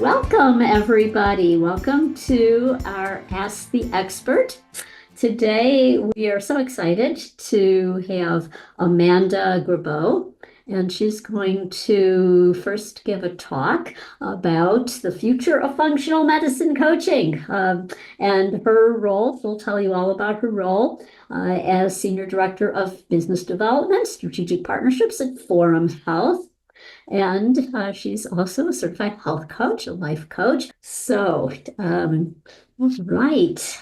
Welcome, everybody. Welcome to our Ask the Expert. Today, we are so excited to have Amanda Grabot, and she's going to first give a talk about the future of functional medicine coaching and her role. We'll tell you all about her role as Senior Director of Business Development, Strategic Partnerships at Forum Health. And she's also a certified health coach, a life coach. Right,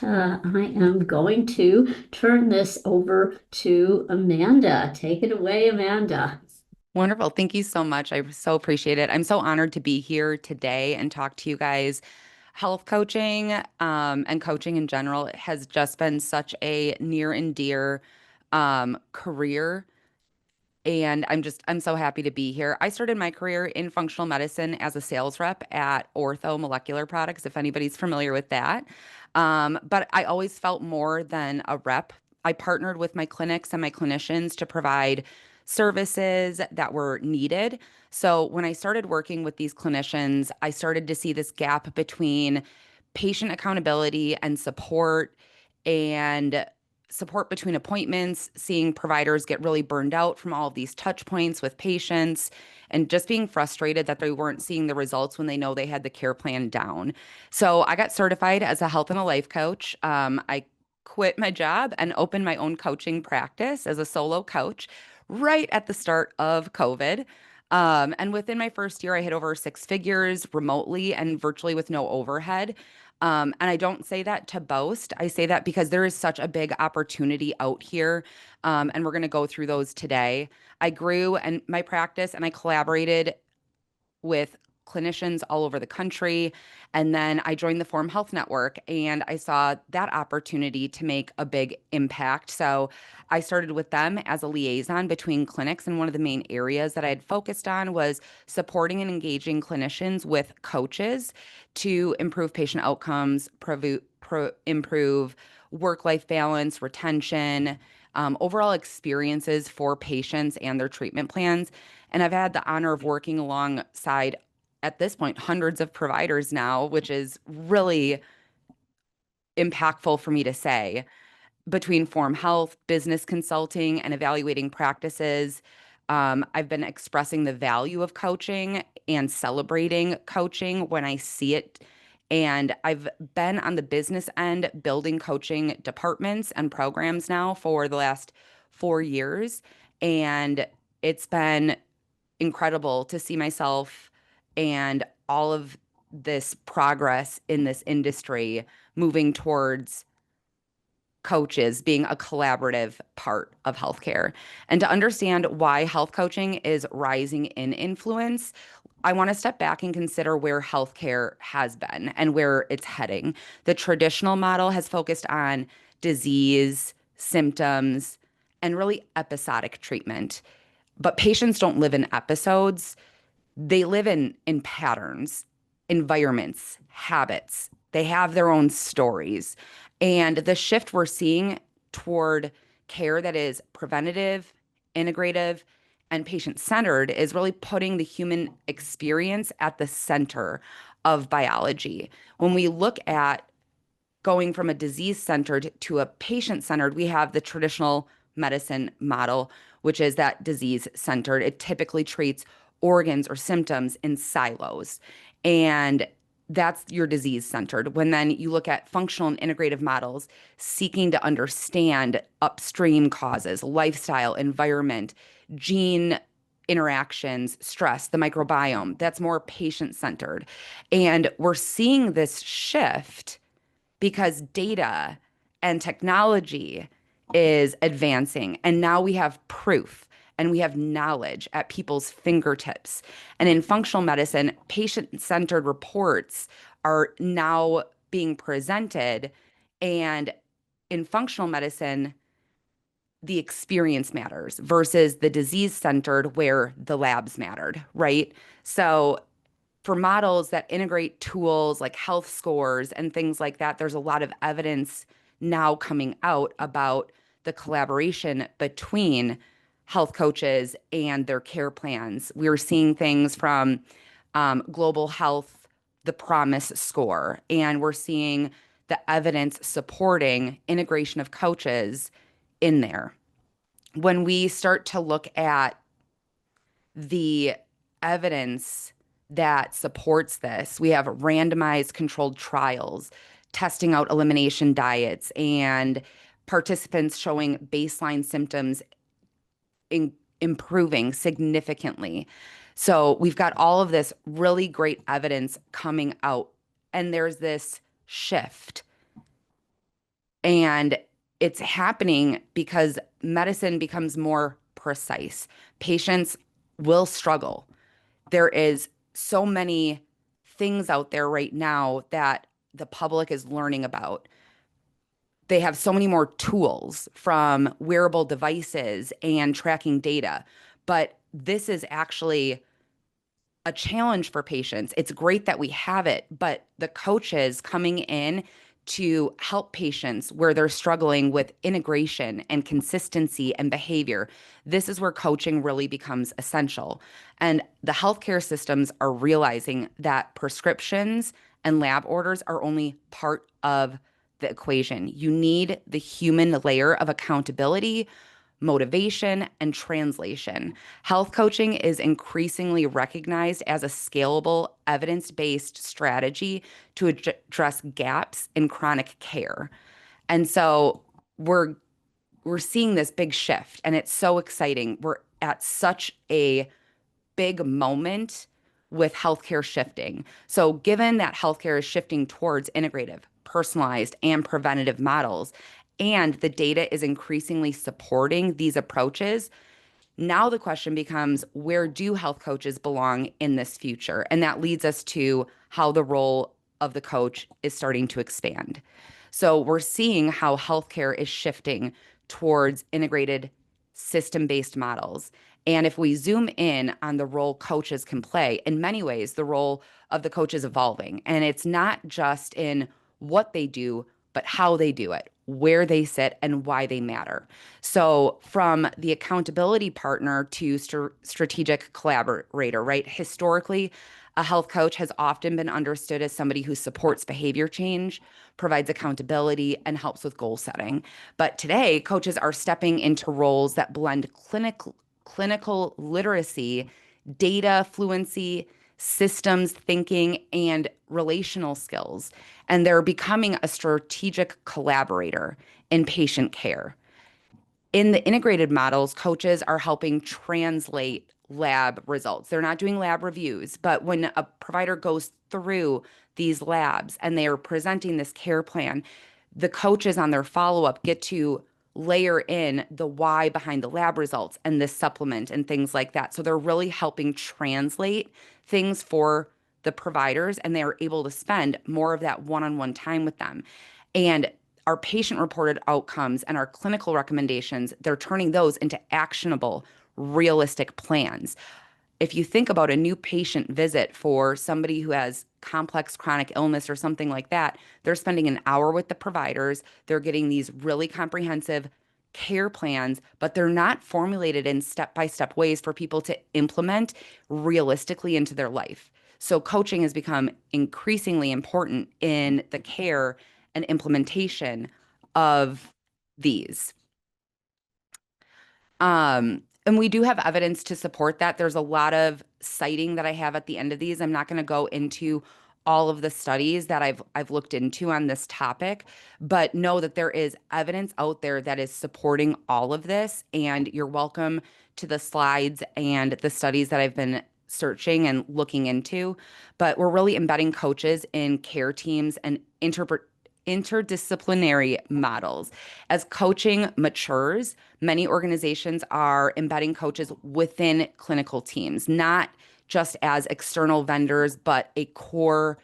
I am going to turn this over to Amanda. Take it away, Amanda. Wonderful. Thank you so much. I so appreciate it. I'm so honored to be here today and talk to you guys. Health coaching, and coaching in general has just been such a near and dear career. And I'm so happy to be here. I started my career in functional medicine as a sales rep at Ortho Molecular Products, if anybody's familiar with that. But I always felt more than a rep. I partnered with my clinics and my clinicians to provide services that were needed. So when I started working with these clinicians, I started to see this gap between patient accountability and and support between appointments, seeing providers get really burned out from all of these touch points with patients, and just being frustrated that they weren't seeing the results when they know they had the care plan down. So I got certified as a health and a life coach. I quit my job and opened my own coaching practice as a solo coach right at the start of COVID. And within my first year, I hit over six figures remotely and virtually with no overhead. And I don't say that to boast. I say that because there is such a big opportunity out here. And we're going to go through those today. I grew and my practice and I collaborated with clinicians all over the country. And then I joined the Forum Health Network and I saw that opportunity to make a big impact. So I started with them as a liaison between clinics. And one of the main areas that I had focused on was supporting and engaging clinicians with coaches to improve patient outcomes, improve work-life balance, retention, overall experiences for patients and their treatment plans. And I've had the honor of working alongside, at this point, hundreds of providers now, which is really impactful for me to say. Between Form Health, business consulting, and evaluating practices, I've been expressing the value of coaching and celebrating coaching when I see it. And I've been on the business end building coaching departments and programs now for the last 4 years. And it's been incredible to see myself and all of this progress in this industry moving towards coaches being a collaborative part of healthcare. And to understand why health coaching is rising in influence, I want to step back and consider where healthcare has been and where it's heading. The traditional model has focused on disease, symptoms, and really episodic treatment. But patients don't live in episodes. They live in patterns, environments, habits. They have their own stories. And the shift we're seeing toward care that is preventative, integrative, and patient-centered is really putting the human experience at the center of biology. When we look at going from a disease-centered to a patient-centered, we have the traditional medicine model, which is that disease-centered. It typically treats organs or symptoms in silos. And that's your disease centered. When then you look at functional and integrative models, seeking to understand upstream causes, lifestyle, environment, gene interactions, stress, the microbiome, that's more patient centered. And we're seeing this shift because data and technology is advancing. And now we have proof and we have knowledge at people's fingertips. And in functional medicine, patient-centered reports are now being presented. And in functional medicine, the experience matters versus the disease-centered where the labs mattered, right? So for models that integrate tools like health scores and things like that, there's a lot of evidence now coming out about the collaboration between health coaches and their care plans. We're seeing things from global health the promise score, and we're seeing the evidence supporting integration of coaches in there. When we start to look at the evidence that supports this, we have randomized controlled trials testing out elimination diets and participants showing baseline symptoms improving significantly. So we've got all of this really great evidence coming out, and there's this shift. And it's happening because medicine becomes more precise. Patients will struggle. There is so many things out there right now that the public is learning about. They have so many more tools, from wearable devices and tracking data. But this is actually a challenge for patients. It's great that we have it, but the coaches coming in to help patients where they're struggling with integration and consistency and behavior, this is where coaching really becomes essential. And the healthcare systems are realizing that prescriptions and lab orders are only part of the equation. You need the human layer of accountability, motivation, and translation. Health coaching is increasingly recognized as a scalable, evidence-based strategy to address gaps in chronic care. And so we're seeing this big shift, and it's so exciting. We're at such a big moment with healthcare shifting. So, given that healthcare is shifting towards integrative, personalized, and preventative models, and the data is increasingly supporting these approaches, now the question becomes, where do health coaches belong in this future? And that leads us to how the role of the coach is starting to expand. So we're seeing how healthcare is shifting towards integrated system-based models. And if we zoom in on the role coaches can play, in many ways, the role of the coach is evolving. And it's not just in what they do, but how they do it, where they sit, and why they matter. So from the accountability partner to strategic collaborator, right? Historically, a health coach has often been understood as somebody who supports behavior change, provides accountability, and helps with goal setting. But today, coaches are stepping into roles that blend clinical literacy, data fluency, systems thinking, and relational skills. And they're becoming a strategic collaborator in patient care. In the integrated models, coaches are helping translate lab results. They're not doing lab reviews, but when a provider goes through these labs and they are presenting this care plan, the coaches on their follow-up get to layer in the why behind the lab results and this supplement and things like that. So they're really helping translate things for the providers, and they are able to spend more of that one-on-one time with them. And our patient reported outcomes and our clinical recommendations, they're turning those into actionable, realistic plans. If you think about a new patient visit for somebody who has complex chronic illness or something like that, they're spending an hour with the providers. They're getting these really comprehensive care plans, but they're not formulated in step-by-step ways for people to implement realistically into their life. So coaching has become increasingly important in the care and implementation of these. And we do have evidence to support that. There's a lot of citing that I have at the end of these. I'm not going to go into all of the studies that I've looked into on this topic, but know that there is evidence out there that is supporting all of this. And you're welcome to the slides and the studies that I've been searching and looking into. But we're really embedding coaches in care teams and interdisciplinary models. As coaching matures, many organizations are embedding coaches within clinical teams, not just as external vendors, but a core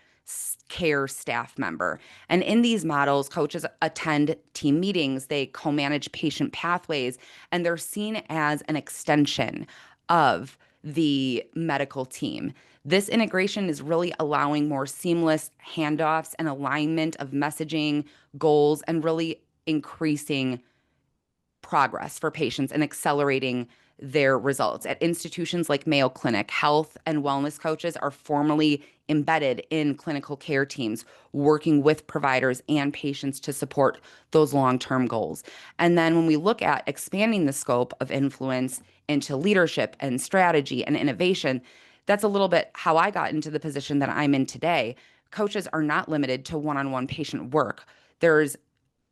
care staff member. And in these models, coaches attend team meetings, they co-manage patient pathways, and they're seen as an extension of the medical team. This integration is really allowing more seamless handoffs and alignment of messaging, goals, and really increasing progress for patients and accelerating their results. At institutions like Mayo Clinic, health and wellness coaches are formally embedded in clinical care teams, working with providers and patients to support those long-term goals. And then when we look at expanding the scope of influence into leadership and strategy and innovation, that's a little bit how I got into the position that I'm in today. Coaches are not limited to one-on-one patient work. There's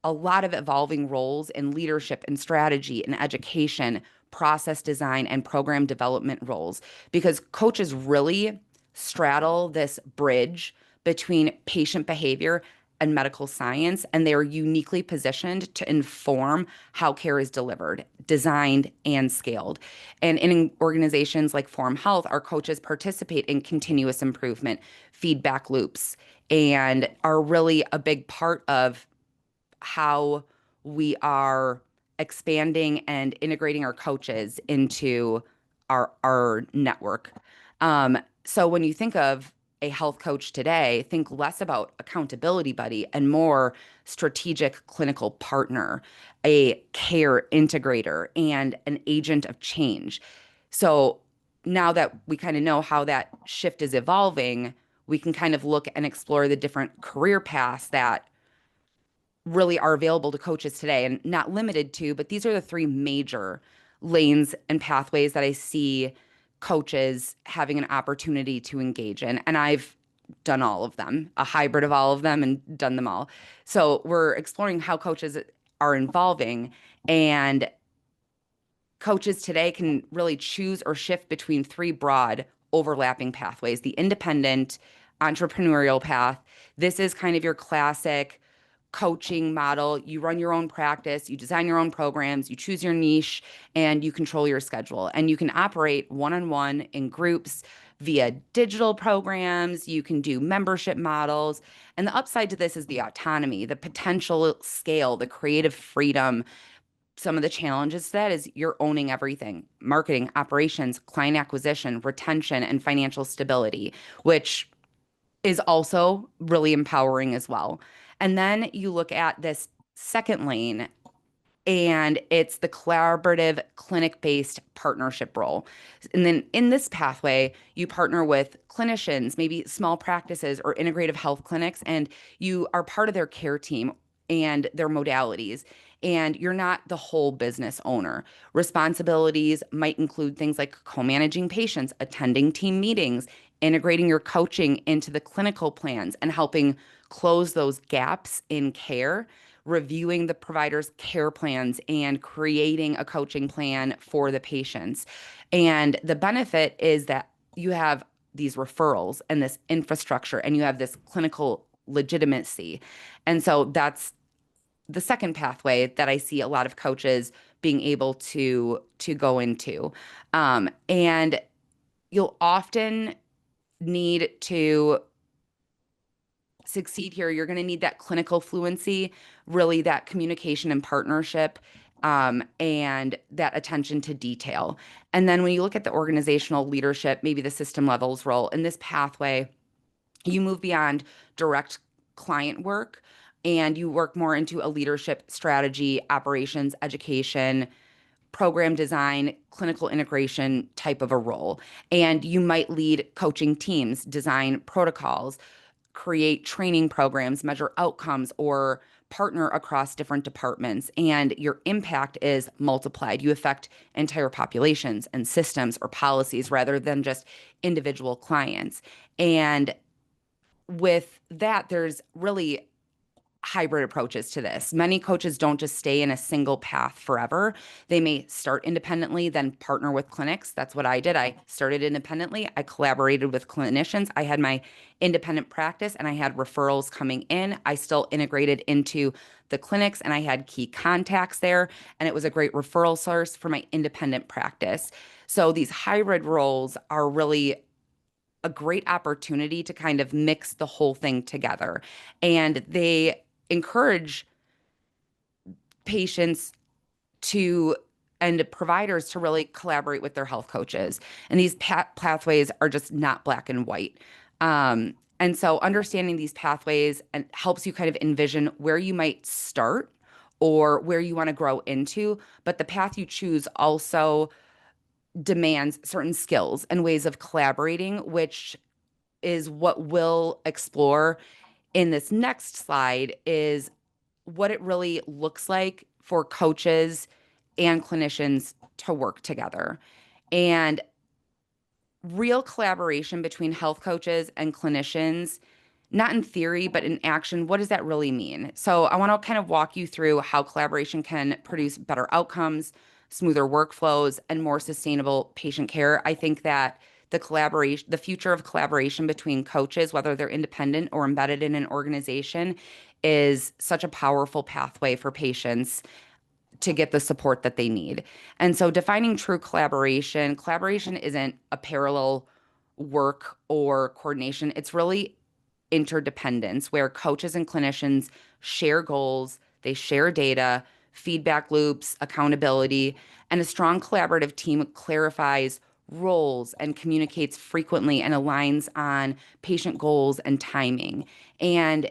a lot of evolving roles in leadership and strategy and education, process design, and program development roles, because coaches really straddle this bridge between patient behavior and medical science, and they are uniquely positioned to inform how care is delivered, designed, and scaled. And in organizations like Forum Health, our coaches participate in continuous improvement, feedback loops, and are really a big part of how we are expanding and integrating our coaches into our network. So when you think of a health coach today, think less about accountability buddy and more strategic clinical partner, a care integrator, and an agent of change. So now that we kind of know how that shift is evolving, we can kind of look and explore the different career paths that really are available to coaches today, and not limited to, but these are the three major lanes and pathways that I see coaches having an opportunity to engage in. And I've done all of them, a hybrid of all of them, and done them all. So we're exploring how coaches are evolving, and coaches today can really choose or shift between three broad overlapping pathways: the independent entrepreneurial path. This is kind of your classic coaching model. You run your own practice, you design your own programs, you choose your niche, and you control your schedule. And you can operate one-on-one in groups via digital programs. You can do membership models. And the upside to this is the autonomy, the potential scale, the creative freedom. Some of the challenges to that is you're owning everything: marketing, operations, client acquisition, retention, and financial stability, which is also really empowering as well. And then you look at this second lane, and it's the collaborative clinic-based partnership role. And then in this pathway, you partner with clinicians, maybe small practices or integrative health clinics, and you are part of their care team and their modalities. And you're not the whole business owner. Responsibilities might include things like co-managing patients, attending team meetings, integrating your coaching into the clinical plans, and helping close those gaps in care, reviewing the provider's care plans, and creating a coaching plan for the patients. And the benefit is that you have these referrals and this infrastructure, and you have this clinical legitimacy. And so that's the second pathway that I see a lot of coaches being able to go into. And you'll often need to succeed here. You're going to need that clinical fluency, really that communication and partnership, and that attention to detail. And then when you look at the organizational leadership, maybe the system levels role in this pathway, you move beyond direct client work and you work more into a leadership strategy, operations, education, program design, clinical integration type of a role. And you might lead coaching teams, design protocols, create training programs, measure outcomes, or partner across different departments. And your impact is multiplied. You affect entire populations and systems or policies rather than just individual clients. And with that, there's really hybrid approaches to this. Many coaches don't just stay in a single path forever. They may start independently, then partner with clinics. That's what I did. I started independently. I collaborated with clinicians. I had my independent practice and I had referrals coming in. I still integrated into the clinics and I had key contacts there. And it was a great referral source for my independent practice. So these hybrid roles are really a great opportunity to kind of mix the whole thing together. And they encourage patients to and providers to really collaborate with their health coaches. And these pathways are just not black and white. And so understanding these pathways and helps you kind of envision where you might start or where you want to grow into, but the path you choose also demands certain skills and ways of collaborating, which is what we'll explore in this next slide, is what it really looks like for coaches and clinicians to work together. And real collaboration between health coaches and clinicians, not in theory, but in action. What does that really mean? So I want to kind of walk you through how collaboration can produce better outcomes, smoother workflows, and more sustainable patient care. I think that the future of collaboration between coaches, whether they're independent or embedded in an organization, is such a powerful pathway for patients to get the support that they need. And so defining true collaboration, collaboration isn't a parallel work or coordination. It's really interdependence where coaches and clinicians share goals, they share data, feedback loops, accountability, and a strong collaborative team clarifies roles and communicates frequently and aligns on patient goals and timing. And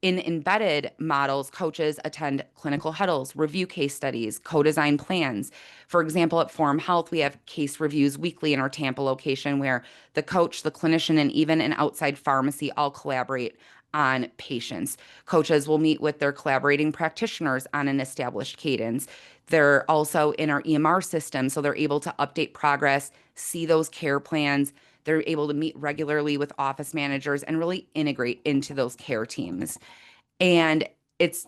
in embedded models, coaches attend clinical huddles, review case studies, co-design plans. For example, at Forum Health, we have case reviews weekly in our Tampa location where the coach, the clinician, and even an outside pharmacy all collaborate on patients. Coaches will meet with their collaborating practitioners on an established cadence. They're also in our EMR system, so they're able to update progress, see those care plans. They're able to meet regularly with office managers and really integrate into those care teams. And it's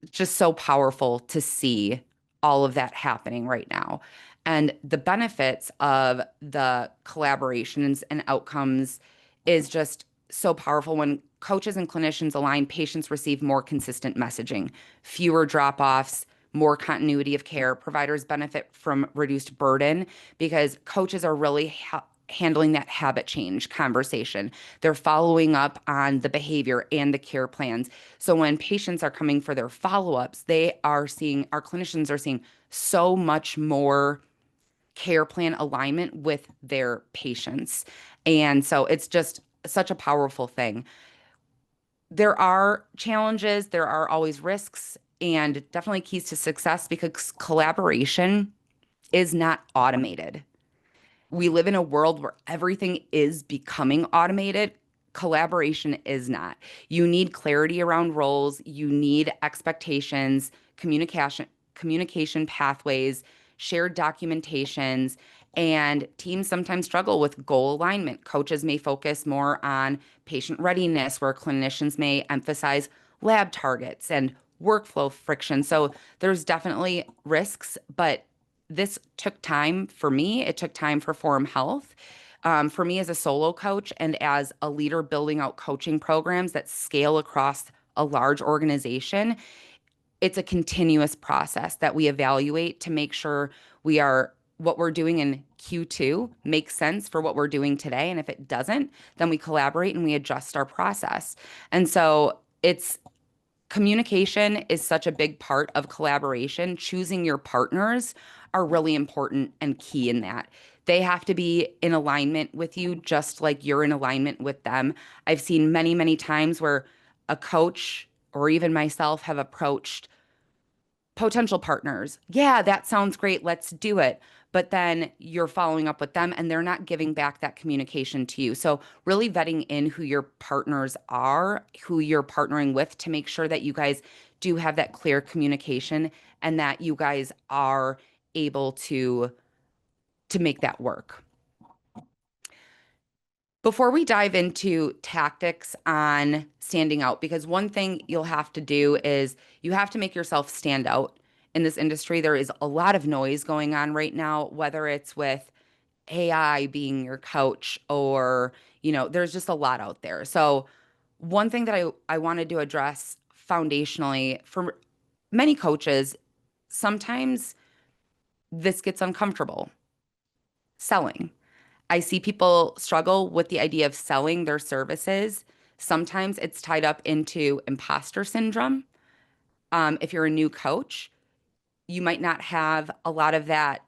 just so powerful to see all of that happening right now. And the benefits of the collaborations and outcomes is just so powerful. When coaches and clinicians align, patients receive more consistent messaging, fewer drop-offs, more continuity of care. Providers benefit from reduced burden because coaches are really handling that habit change conversation. They're following up on the behavior and the care plans. So when patients are coming for their follow-ups, our clinicians are seeing so much more care plan alignment with their patients. And so it's just such a powerful thing. There are challenges, there are always risks, and definitely keys to success because collaboration is not automated. We live in a world where everything is becoming automated. Collaboration is not. You need clarity around roles, you need expectations, communication pathways, shared documentations, and teams sometimes struggle with goal alignment. Coaches may focus more on patient readiness, where clinicians may emphasize lab targets and workflow friction. So there's definitely risks, but this took time for me. It took time for Forum Health. For me as a solo coach and as a leader building out coaching programs that scale across a large organization, it's a continuous process that we evaluate to make sure what we're doing in Q2 makes sense for what we're doing today. And if it doesn't, then we collaborate and we adjust our process. And so communication is such a big part of collaboration. Choosing your partners are really important and key in that. They have to be in alignment with you, just like you're in alignment with them. I've seen many, many times where a coach or even myself have approached potential partners. Yeah, that sounds great. Let's do it. But then you're following up with them and they're not giving back that communication to you. So, really vetting in who your partners are, who you're partnering with to make sure that you guys do have that clear communication and that you guys are able to make that work. Before we dive into tactics on standing out, because one thing you'll have to do is you have to make yourself stand out in this industry. There is a lot of noise going on right now, whether it's with AI being your coach or, there's just a lot out there. So one thing that I wanted to address foundationally for many coaches, sometimes this gets uncomfortable selling. I see people struggle with the idea of selling their services. Sometimes it's tied up into imposter syndrome. If you're a new coach, you might not have a lot of that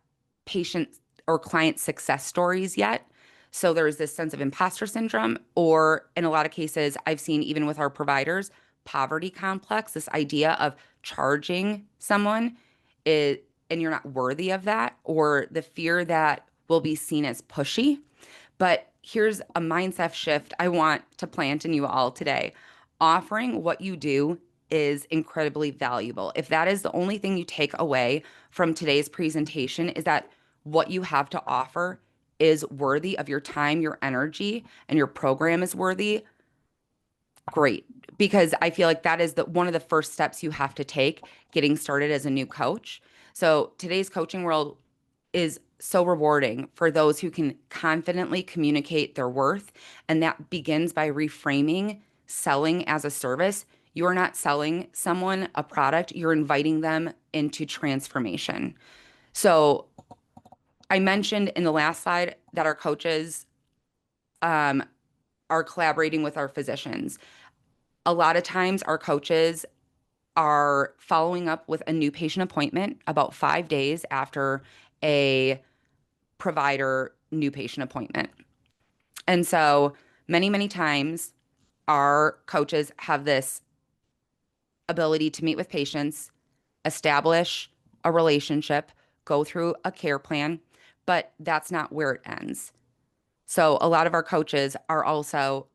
patient or client success stories yet. So there's this sense of imposter syndrome, or in a lot of cases, I've seen even with our providers, poverty complex, this idea of charging someone is and you're not worthy of that, or the fear that will be seen as pushy. But here's a mindset shift I want to plant in you all today. Offering what you do is incredibly valuable. If that is the only thing you take away from today's presentation, is that what you have to offer is worthy of your time, your energy, and your program is worthy, great. Because I feel like that is one of the first steps you have to take getting started as a new coach. So today's coaching world is so rewarding for those who can confidently communicate their worth. And that begins by reframing selling as a service. You are not selling someone a product, you're inviting them into transformation. So I mentioned in the last slide that our coaches um, are collaborating with our physicians. A lot of times, our coaches are following up with a new patient appointment about 5 days after a provider new patient appointment. And so many, many times our coaches have this ability to meet with patients, establish a relationship, go through a care plan, but that's not where it ends. So a lot of our coaches are also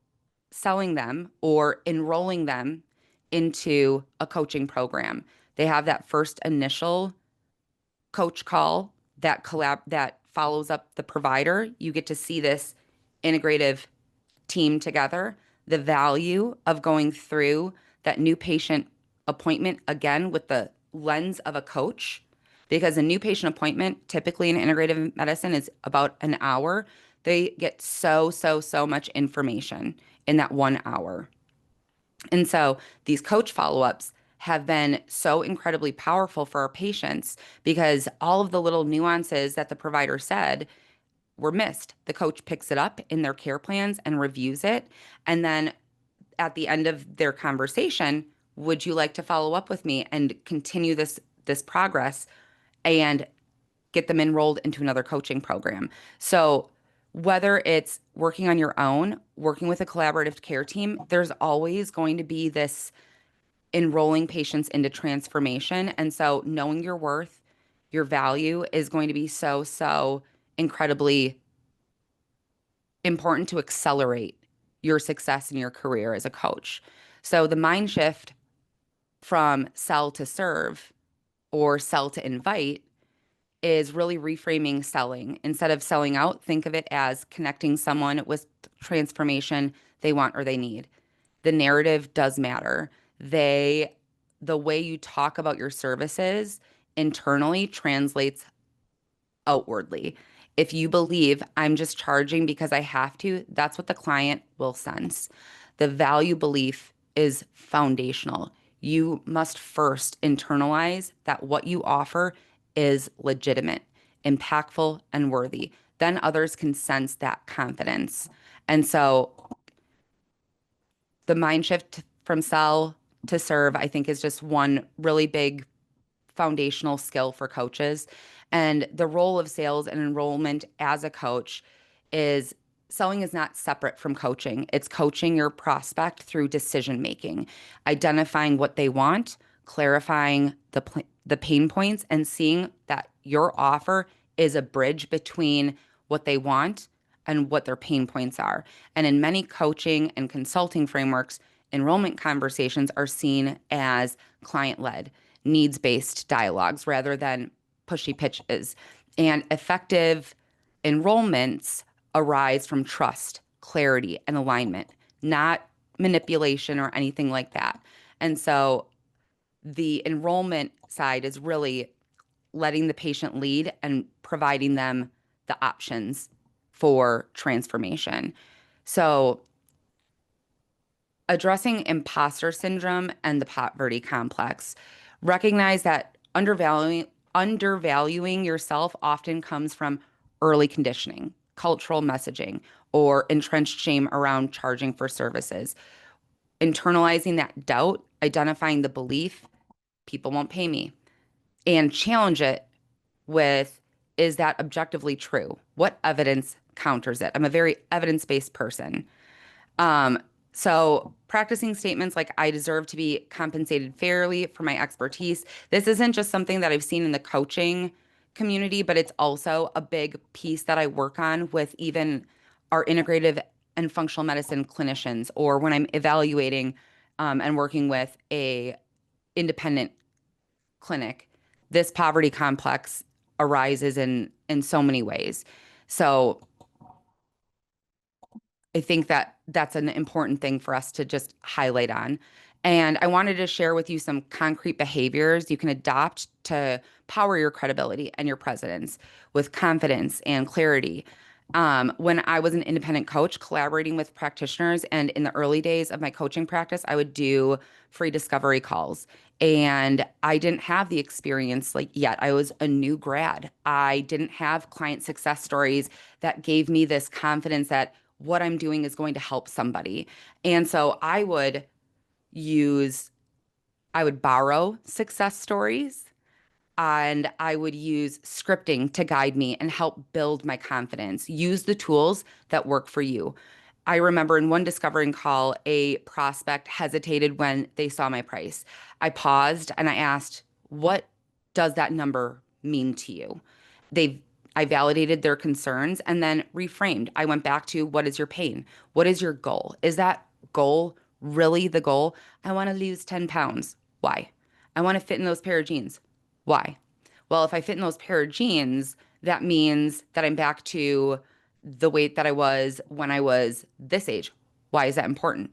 selling them or enrolling them into a coaching program. They have that first initial coach call that follows up the provider. You get to see this integrative team together, the value of going through that new patient appointment again with the lens of a coach, because a new patient appointment, typically in integrative medicine, is about an hour. They get so much information in that 1 hour. And so these coach follow-ups have been so incredibly powerful for our patients because all of the little nuances that the provider said were missed. The coach picks it up in their care plans and reviews it. And then at the end of their conversation, would you like to follow up with me and continue this progress and get them enrolled into another coaching program? So whether it's working on your own, working with a collaborative care team, there's always going to be this enrolling patients into transformation. And so knowing your worth, your value is going to be so incredibly important to accelerate your success in your career as a coach. So the mind shift from sell to serve or sell to invite is really reframing selling. Instead of selling out, think of it as connecting someone with transformation they want or they need. The narrative does matter. The way you talk about your services internally translates outwardly. If you believe I'm just charging because I have to, that's what the client will sense. The value belief is foundational. You must first internalize that what you offer is legitimate, impactful, and worthy. Then others can sense that confidence. And so the mind shift from sell to serve, I think, is just one really big foundational skill for coaches. And the role of sales and enrollment as a coach is selling is not separate from coaching. It's coaching your prospect through decision making, identifying what they want, clarifying the pain points, and seeing that your offer is a bridge between what they want and what their pain points are. And in many coaching and consulting frameworks, enrollment conversations are seen as client led, needs based dialogues rather than pushy pitches. And effective enrollments arise from trust, clarity, and alignment, not manipulation or anything like that. And so the enrollment side is really letting the patient lead and providing them the options for transformation. So addressing imposter syndrome and the poverty complex. Recognize that undervaluing yourself often comes from early conditioning, cultural messaging, or entrenched shame around charging for services. Internalizing that doubt, identifying the belief, people won't pay me, and challenge it with, is that objectively true? What evidence counters it? I'm a very evidence-based person. Um, So, practicing statements like I deserve to be compensated fairly for my expertise. This isn't just something that I've seen in the coaching community, but it's also a big piece that I work on with even our integrative and functional medicine clinicians, or when I'm evaluating and working with a independent clinic. This poverty complex arises in so many ways. So I think that that's an important thing for us to just highlight on. And I wanted to share with you some concrete behaviors you can adopt to power your credibility and your presence with confidence and clarity. When I was an independent coach, collaborating with practitioners, and in the early days of my coaching practice, I would do free discovery calls. And I didn't have the experience like yet. I was a new grad. I didn't have client success stories that gave me this confidence that what I'm doing is going to help somebody. And so use, I would borrow success stories and I would use scripting to guide me and help build my confidence. Use the tools that work for you. I remember in one discovering call, a prospect hesitated when they saw my price. I paused and I asked, "What does that number mean to you?" They I validated their concerns and then reframed. I went back to, what is your pain? What is your goal? Is that goal really the goal? I want to lose 10 pounds. Why? I want to fit in those pair of jeans. Why? Well, if I fit in those pair of jeans, that means that I'm back to the weight that I was when I was this age. Why is that important?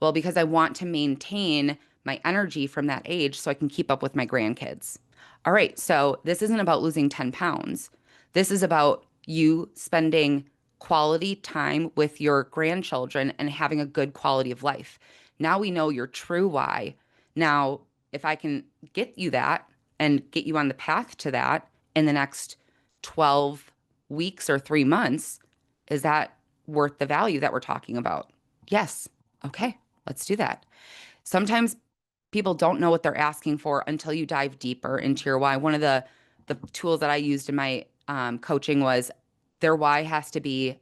Well, because I want to maintain my energy from that age so I can keep up with my grandkids. All right, so this isn't about losing 10 pounds. This is about you spending quality time with your grandchildren and having a good quality of life. Now we know your true why. Now, if I can get you that and get you on the path to that in the next 12 weeks or 3 months, is that worth the value that we're talking about? Yes. Okay, let's do that. Sometimes people don't know what they're asking for until you dive deeper into your why. One of the tools that I used in my coaching was their why has to be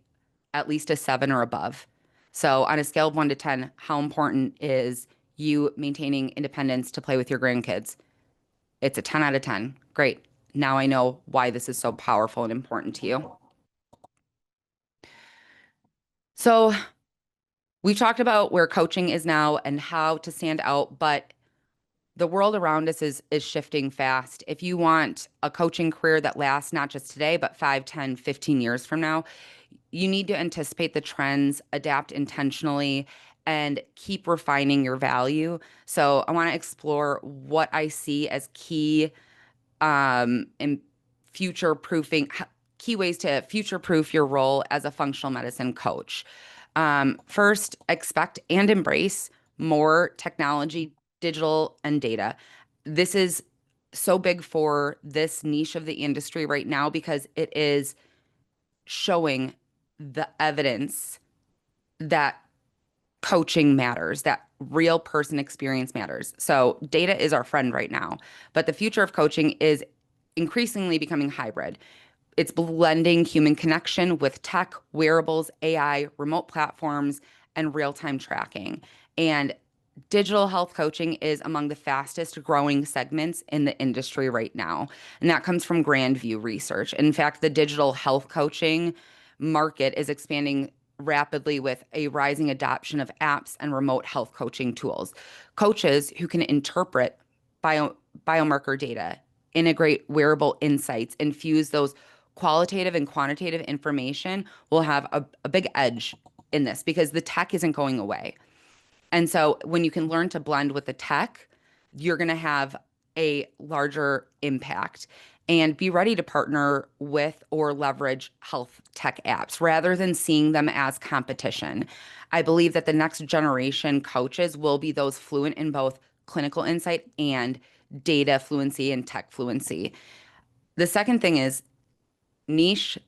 at least a 7 or above. So on a scale of 1 to 10, how important is you maintaining independence to play with your grandkids? It's a 10 out of 10. Great. Now I know why this is so powerful and important to you. So we've talked about where coaching is now and how to stand out, but the world around us is shifting fast. If you want a coaching career that lasts not just today, but 5, 10, 15 years from now, you need to anticipate the trends, adapt intentionally, and keep refining your value. So I want to explore what I see as in future proofing, key ways to future proof your role as a functional medicine coach. First, expect and embrace more technology, digital, and data. This is so big for this niche of the industry right now because it is showing the evidence that coaching matters, that real person experience matters. So, data is our friend right now, but the future of coaching is increasingly becoming hybrid. It's blending human connection with tech, wearables, AI, remote platforms, and real time tracking. And digital health coaching is among the fastest growing segments in the industry right now. And that comes from Grandview research. In fact, the digital health coaching market is expanding rapidly with a rising adoption of apps and remote health coaching tools. Coaches who can interpret biomarker data, integrate wearable insights, infuse those qualitative and quantitative information will have a big edge in this because the tech isn't going away. And so when you can learn to blend with the tech, you're going to have a larger impact and be ready to partner with or leverage health tech apps rather than seeing them as competition. I believe that the next generation coaches will be those fluent in both clinical insight and data fluency and tech fluency. The second thing is niche,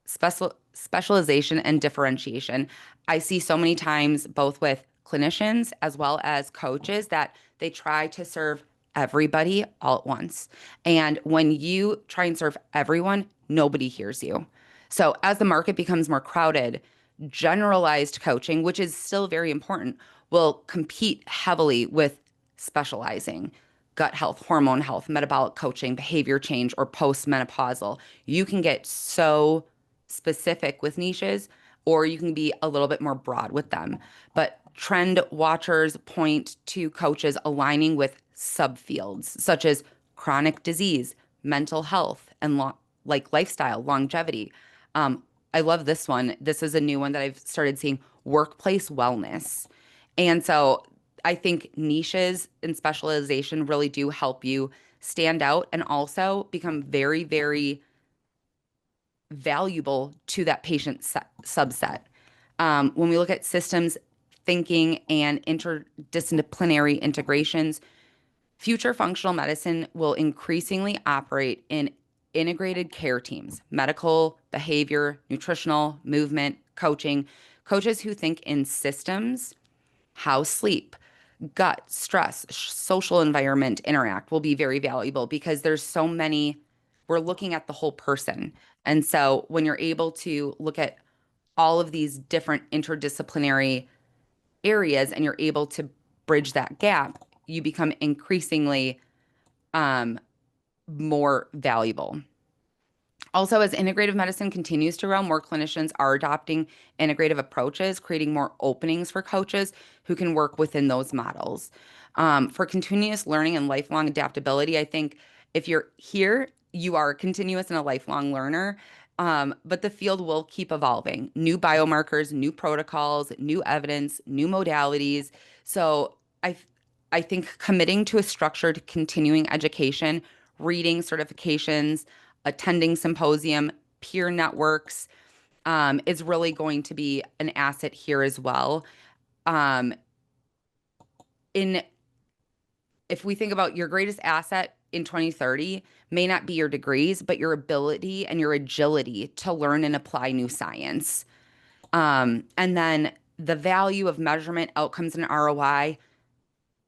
specialization, and differentiation. I see so many times, both with clinicians as well as coaches, that they try to serve everybody all at once. And when you try and serve everyone, nobody hears you. So as the market becomes more crowded, Generalized coaching, which is still very important, will compete heavily with specializing gut health, hormone health, metabolic coaching, behavior change, or postmenopausal. You can get so specific with niches, or you can be a little bit more broad with them. But trend watchers point to coaches aligning with subfields such as chronic disease, mental health, and like lifestyle, longevity. I love this one. This is a new one that I've started seeing, workplace wellness. And so I think niches and specialization really do help you stand out and also become very, very valuable to that patient subset. When we look at systems thinking and interdisciplinary integrations, future functional medicine will increasingly operate in integrated care teams, medical, behavior, nutritional, movement, coaching, coaches who think in systems, how sleep, gut, stress, social environment interact will be very valuable because there's so many, we're looking at the whole person. And so when you're able to look at all of these different interdisciplinary areas and you're able to bridge that gap, you become increasingly more valuable. Also, as integrative medicine continues to grow, more clinicians are adopting integrative approaches, creating more openings for coaches who can work within those models. For continuous learning and lifelong adaptability, I think if you're here, you are a continuous and a lifelong learner. But the field will keep evolving. New biomarkers, new protocols, new evidence, new modalities. So I think committing to a structured continuing education, reading certifications, attending symposium, peer networks, is really going to be an asset here as well. Um, in If we think about your greatest asset in 2030 may not be your degrees, but your ability and your agility to learn and apply new science. And then the value of measurement, outcomes, and ROI.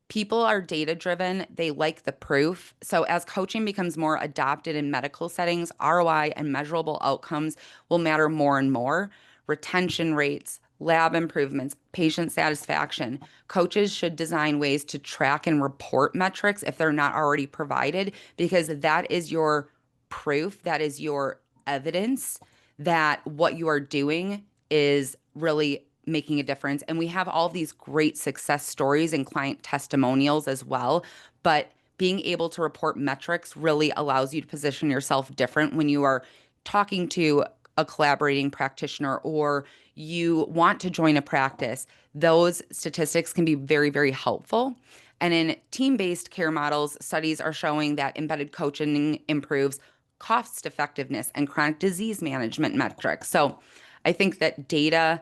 People are data driven. They like the proof. So as coaching becomes more adopted in medical settings, ROI and measurable outcomes will matter more and more. Retention rates, lab improvements, patient satisfaction. Coaches should design ways to track and report metrics if they're not already provided, because that is your proof, that is your evidence that what you are doing is really making a difference. And we have all these great success stories and client testimonials as well. But being able to report metrics really allows you to position yourself different when you are talking to a collaborating practitioner or you want to join a practice. Those statistics can be very, very helpful. And in team-based care models, studies are showing that embedded coaching improves cost effectiveness and chronic disease management metrics. So I think that data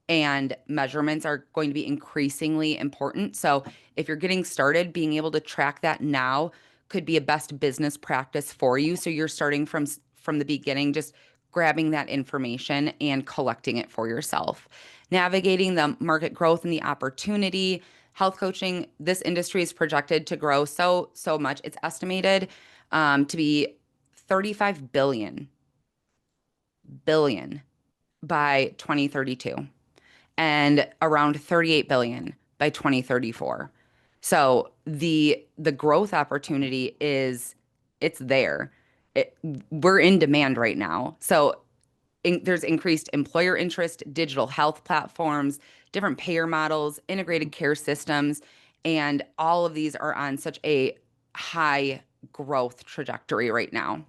and measurements are going to be increasingly important. So if you're getting started, being able to track that now could be a best business practice for you. So you're starting from the beginning, just grabbing that information and collecting it for yourself. Navigating the market growth and the opportunity. Health coaching, this industry is projected to grow so much. It's estimated to be 35 billion by 2032 and around 38 billion by 2034. So the growth opportunity it's there. We're in demand right now. So there's increased employer interest, digital health platforms, different payer models, integrated care systems, and all of these are on such a high growth trajectory right now.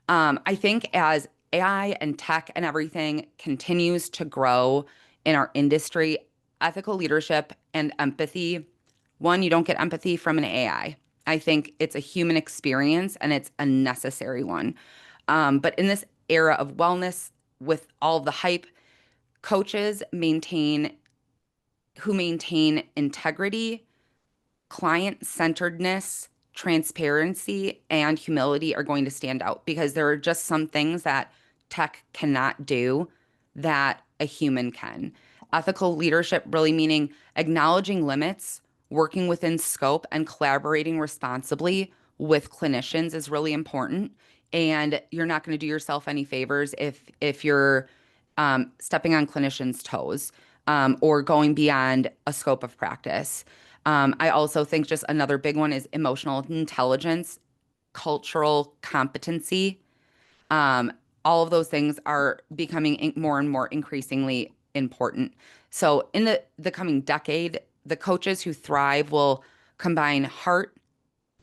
I think as AI and tech and everything continues to grow in our industry, ethical leadership and empathy, one, you don't get empathy from an AI. I think it's a human experience and it's a necessary one. But in this era of wellness, with all the hype, coaches maintain integrity, client centeredness, transparency, and humility are going to stand out because there are just some things that tech cannot do that a human can. Ethical leadership really meaning acknowledging limits, working within scope, and collaborating responsibly with clinicians is really important. And you're not going to do yourself any favors if you're stepping on clinicians' toes, or going beyond a scope of practice. I also think just another big one is emotional intelligence, cultural competency. Um, all of those things are becoming more and more increasingly important. So in the coming decade, the coaches who thrive will combine heart,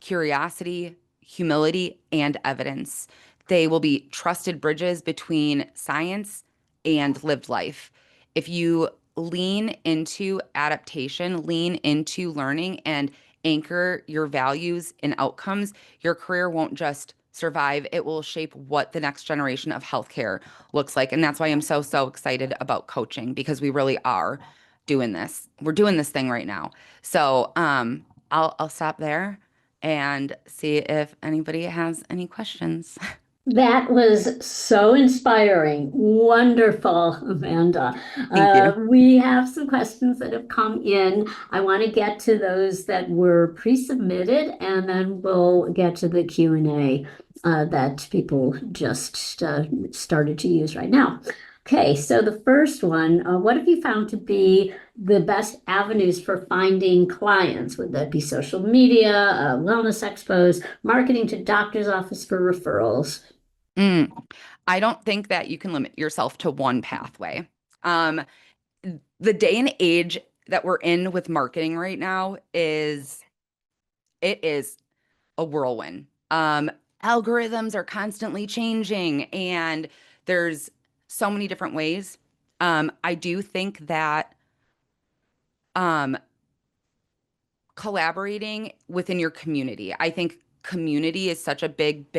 curiosity, humility, and evidence. They will be trusted bridges between science and lived life. If you lean into adaptation, lean into learning, and anchor your values and outcomes, your career won't just survive, it will shape what the next generation of healthcare looks like. And that's why I'm so, so excited about coaching, because we really are doing this. We're doing this thing right now. So I'll stop there and see if anybody has any questions. That was so inspiring. Wonderful, Amanda. Thank you. We have some questions that have come in. I want to get to those that were pre-submitted, and then we'll get to the Q&A that people just started to use right now. Okay, so the first one, what have you found to be the best avenues for finding clients? Would that be social media, wellness expos, marketing to doctor's office for referrals? Mm. I don't think that you can limit yourself to one pathway. Um, the day and age that we're in with marketing right now is a whirlwind. Algorithms are constantly changing, and there's so many different ways. I do think that um, collaborating within your community. I think community is such a big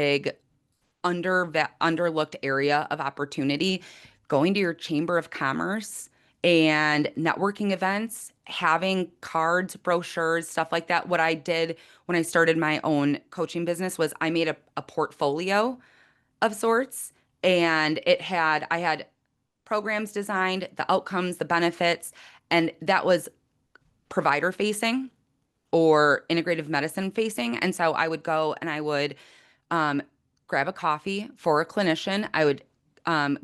underlooked area of opportunity. Going to your chamber of commerce and networking events, having cards, brochures, stuff like that. What I did when I started my own coaching business was I made a portfolio of sorts, and I had programs designed, the outcomes, the benefits, and that was provider facing or integrative medicine facing. And so I would go and I would um, grab a coffee for a clinician. I would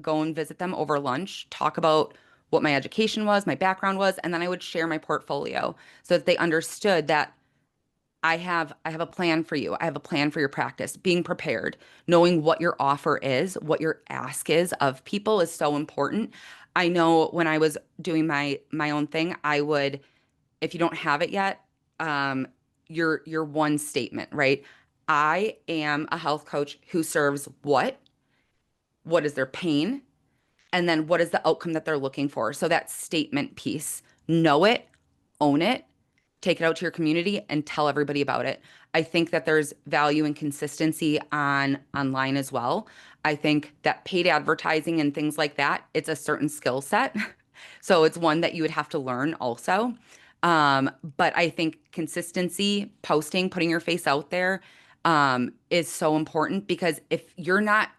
go and visit them over lunch, talk about what my education was, my background was, and then I would share my portfolio so that they understood that I have a plan for you. I have a plan for your practice. Being prepared, knowing what your offer is, what your ask is of people is so important. I know when I was doing my own thing, I would, if you don't have it yet, um, your one statement, right? I am a health coach who serves what is their pain, and then what is the outcome that they're looking for. So that statement piece, know it, own it, take it out to your community and tell everybody about it. I think that there's value and consistency online as well. I think that paid advertising and things like that, it's a certain skill set. So it's one that you would have to learn also. But I think consistency, posting, putting your face out there, is so important, because if you're not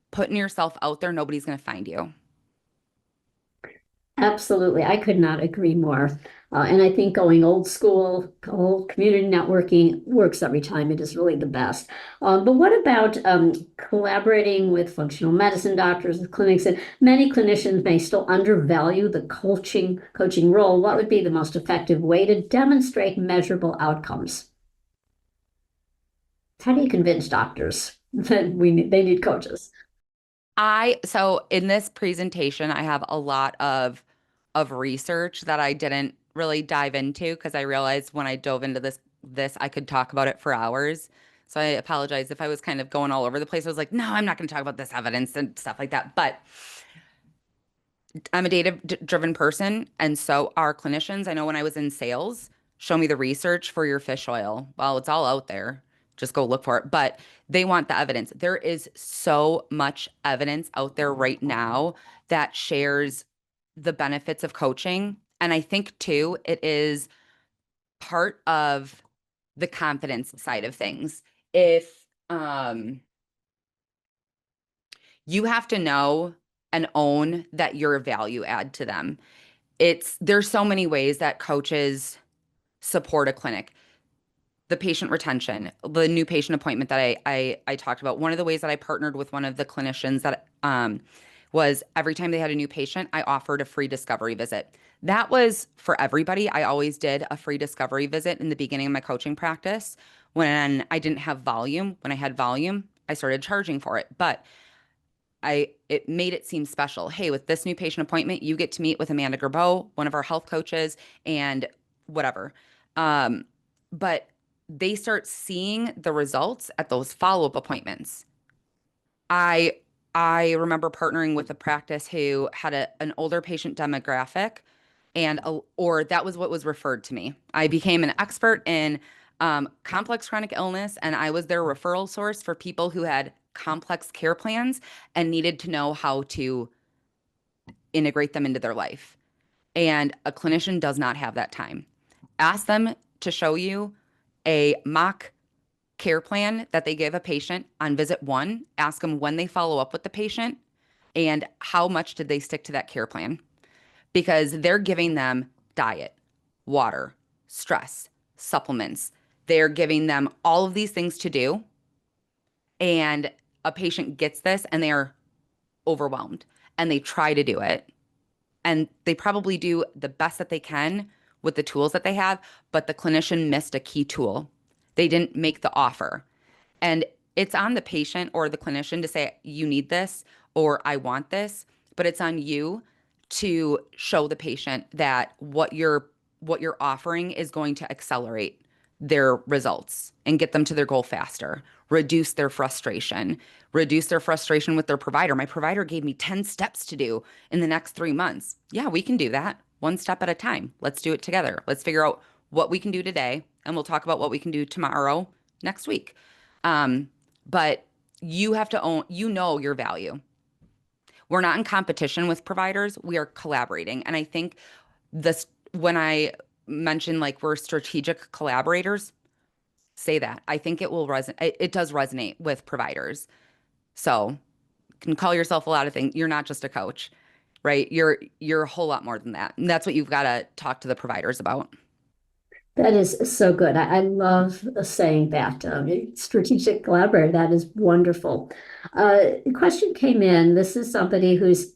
putting yourself out there, nobody's going to find you. Absolutely. I could not agree more. And I think going old school, old community networking works every time. It is really the best. But what about collaborating with functional medicine doctors, clinics, and many clinicians may still undervalue the coaching role. What would be the most effective way to demonstrate measurable outcomes? How do you convince doctors that they need coaches? So in this presentation, I have a lot of research that I didn't really dive into, because I realized when I dove into this I could talk about it for hours. So I apologize if I was kind of going all over the place. I was like, no, I'm not going to talk about this evidence and stuff like that. But I'm a data-driven person, and so are clinicians. I know when I was in sales, show me the research for your fish oil. Well, it's all out there. Just go look for it. But they want the evidence. There is so much evidence out there right now that shares the benefits of coaching. And I think too, it is part of the confidence side of things. If you have to know and own that you're a value add to them. There's so many ways that coaches support a clinic. The patient retention, the new patient appointment that I talked about. One of the ways that I partnered with one of the clinicians that was every time they had a new patient, I offered a free discovery visit. That was for everybody. I always did a free discovery visit in the beginning of my coaching practice. When I didn't have volume, when I had volume, I started charging for it. But it made it seem special. Hey, with this new patient appointment, you get to meet with Amanda Grabot, one of our health coaches, and whatever. Um, but they start seeing the results at those follow-up appointments. I I remember partnering with a practice who had an older patient demographic, or that was what was referred to me. I became an expert in complex chronic illness, and I was their referral source for people who had complex care plans and needed to know how to integrate them into their life. And a clinician does not have that time. Ask them to show you a mock care plan that they give a patient on visit one. Ask them when they follow up with the patient and how much did they stick to that care plan, because they're giving them diet, water, stress, supplements. They're giving them all of these things to do. And a patient gets this and they are overwhelmed and they try to do it. And they probably do the best that they can with the tools that they have, but the clinician missed a key tool. They didn't make the offer. And it's on the patient or the clinician to say, you need this or I want this, but it's on you to show the patient that what you're offering is going to accelerate their results and get them to their goal faster, reduce their frustration with their provider. My provider gave me 10 steps to do in the next 3 months. Yeah, we can do that one step at a time. Let's do it together. Let's figure out what we can do today, and we'll talk about what we can do tomorrow, next week. But you have to own, your value. We're not in competition with providers. We are collaborating. And I think when I mention like we're strategic collaborators, say that. I think it will resonate. It does resonate with providers. So you can call yourself a lot of things. You're not just a coach, right? You're a whole lot more than that. And that's what you've got to talk to the providers about. That is so good. I love saying that. Strategic collaborator, that is wonderful. A question came in. This is somebody who's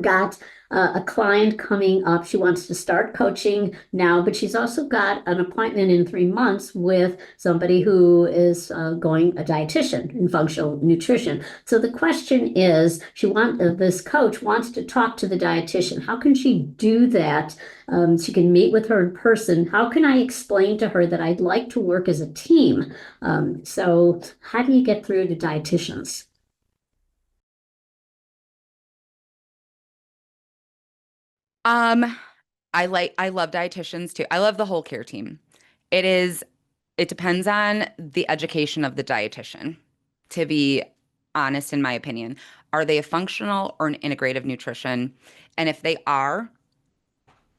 got a client coming up. She wants to start coaching now, but she's also got an appointment in 3 months with somebody who is going a dietitian in functional nutrition. So the question is, this coach wants to talk to the dietitian. How can she do that? She can meet with her in person. How can I explain to her that I'd like to work as a team? So how do you get through to dietitians? Um, I love dietitians too. I love the whole care team. It is it depends on the education of the dietitian, to be honest, in my opinion. Are they a functional or an integrative nutrition? And if they are,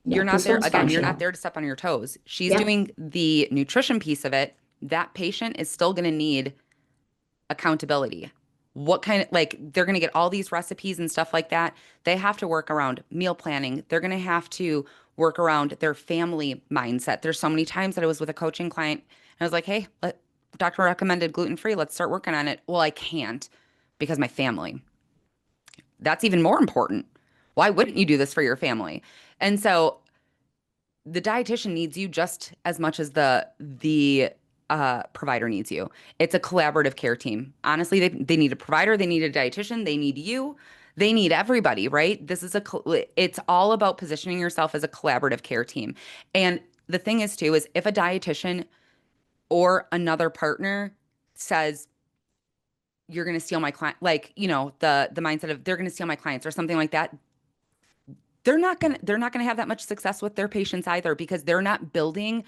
Yeah, you're not this there one's again, you're not functional. there to step on your toes. She's Yep. doing the nutrition piece of it. That patient is still going to need accountability. What kind of, like, they're going to get all these recipes and stuff like that. They have to work around meal planning. They're going to have to work around their family mindset. There's so many times that I was with a coaching client and I was like, hey, doctor recommended gluten-free. Let's start working on it. Well, I can't because my family. That's even more important. Why wouldn't you do this for your family? And so the dietitian needs you just as much as the provider needs you. It's a collaborative care team. Honestly, they need a provider, they need a dietitian, they need you, they need everybody, right? It's all about positioning yourself as a collaborative care team. And the thing is too, is if a dietitian or another partner says, you're going to steal my client, like, the mindset of they're going to steal my clients or something like that, they're not going to have that much success with their patients either, because they're not building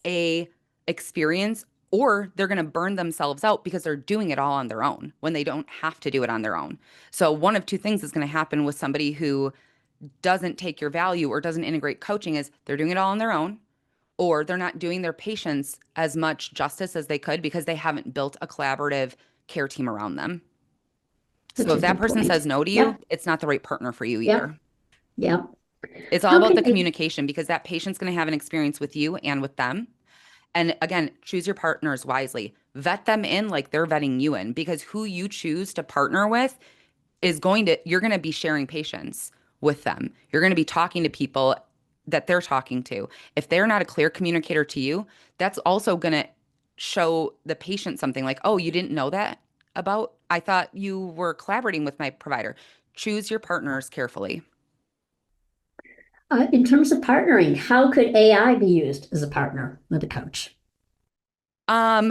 a experience, or they're going to burn themselves out because they're doing it all on their own when they don't have to do it on their own. So one of two things is going to happen with somebody who doesn't take your value or doesn't integrate coaching: is they're doing it all on their own, or they're not doing their patients as much justice as they could because they haven't built a collaborative care team around them. So Such if a that good person point. says no to you, Yep. it's not the right partner for you Yep. either. Yep. It's all How about can the I, communication, because that patient's going to have an experience with you and with them. And again, choose your partners wisely. Vet them in like they're vetting you in, because who you choose to partner with you're going to be sharing patients with them. You're going to be talking to people that they're talking to. If they're not a clear communicator to you, that's also going to show the patient something like, oh, you didn't know that about? I thought you were collaborating with my provider. Choose your partners carefully. In terms of partnering, how could AI be used as a partner with a coach? Um,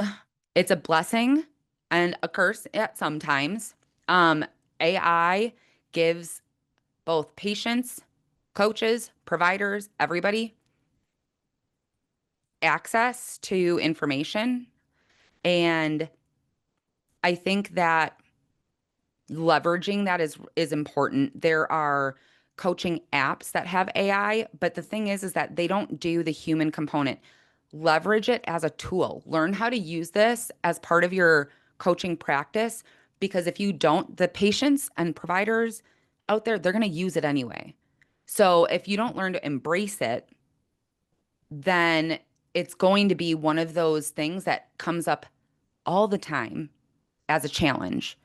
it's a blessing and a curse at sometimes. Um, AI gives both patients, coaches, providers, everybody access to information. And I think that leveraging that is important. There are coaching apps that have AI, but the thing is that they don't do the human component. Leverage it as a tool. Learn how to use this as part of your coaching practice because if you don't, the patients and providers out there, they're going to use it anyway. So if you don't learn to embrace it, then it's going to be one of those things that comes up all the time as a challenge.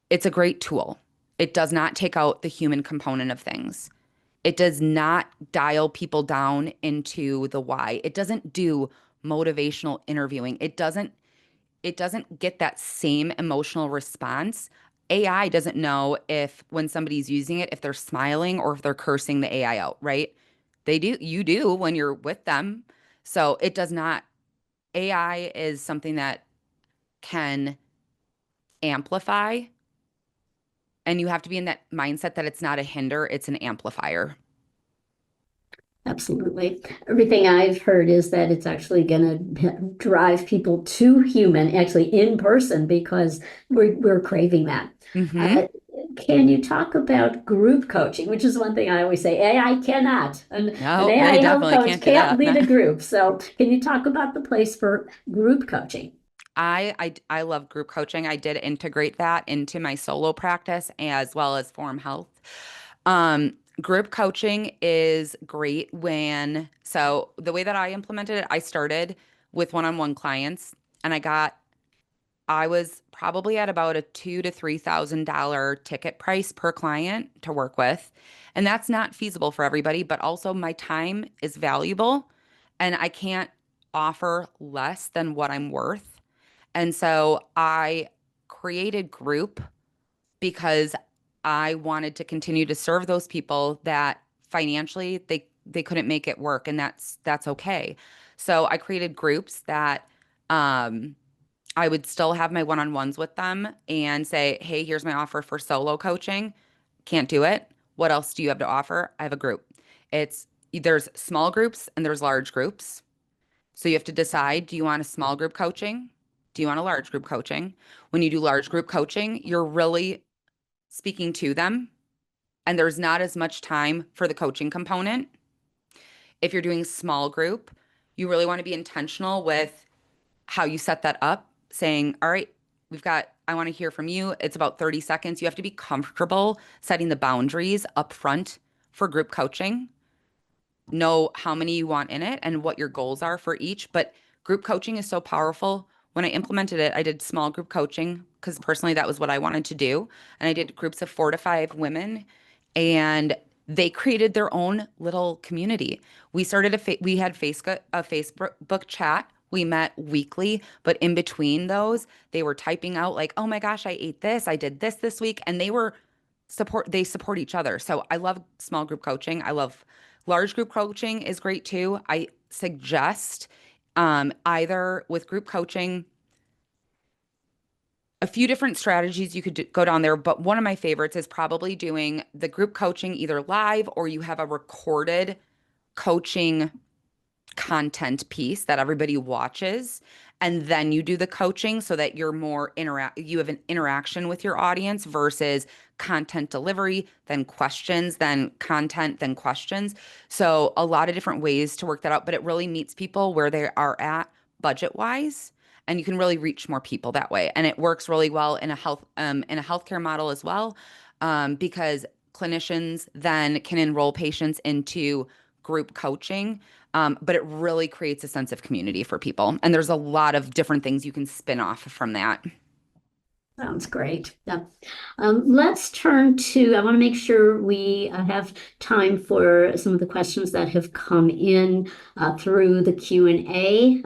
It's a great tool. It does not take out the human component of things. It does not dial people down into the why. It doesn't do motivational interviewing. It doesn't get that same emotional response. AI doesn't know if when somebody's using it if they're smiling or if they're cursing the AI out, right? You do when you're with them. So it does not AI is something that can amplify. And you have to be in that mindset that it's not a hinder, it's an amplifier. Absolutely. Everything I've heard is that it's actually going to drive people to human, actually in person, because we're craving that. Hmm. Uh, can you talk about group coaching, which is one thing I always say AI cannot. An No, they AI health definitely coach can't do can't that. lead a group. So can you talk about the place for group coaching? I love group coaching. I did integrate that into my solo practice as well as Form Health. Group coaching is great so the way that I implemented it, I started with one-on-one clients and I was probably at about a $2,000 to $3,000 ticket price per client to work with. And that's not feasible for everybody, but also my time is valuable and I can't offer less than what I'm worth. And so I created group because I wanted to continue to serve those people that financially they couldn't make it work and that's okay. So I created groups that um I would still have my one-on-ones with them and say, "Hey, here's my offer for solo coaching. Can't do it. What else do you have to offer?" I have a group. It's there's small groups and there's large groups. So you have to decide, do you want a small group coaching? Do you want a large group coaching? When you do large group coaching, you're really speaking to them and there's not as much time for the coaching component. If you're doing small group, you really want to be intentional with how you set that up, saying, all right, I want to hear from you. It's about 30 seconds. You have to be comfortable setting the boundaries up front for group coaching. Know how many you want in it and what your goals are for each. But group coaching is so powerful. When I implemented it, I did small group coaching because personally that was what I wanted to do. And I did groups of 4 to 5 women and they created their own little community. We had a Facebook chat. We met weekly, but in between those, they were typing out like, "Oh my gosh, I ate this. I did this week." And they support each other. So I love small group coaching. I love large group coaching is great too. I suggest either with group coaching, a few different strategies you could go down there, but one of my favorites is probably doing the group coaching either live or you have a recorded coaching content piece that everybody watches and then you do the coaching so that you have an interaction with your audience versus content delivery, then questions, then content, then questions. So a lot of different ways to work that out, but it really meets people where they are at budget wise and you can really reach more people that way. And it works really well in a healthcare model as well, because clinicians then can enroll patients into group coaching, but it really creates a sense of community for people. And there's a lot of different things you can spin off from that. Sounds great. Yeah. Let's turn to, I want to make sure we have time for some of the questions that have come in through the Q&A.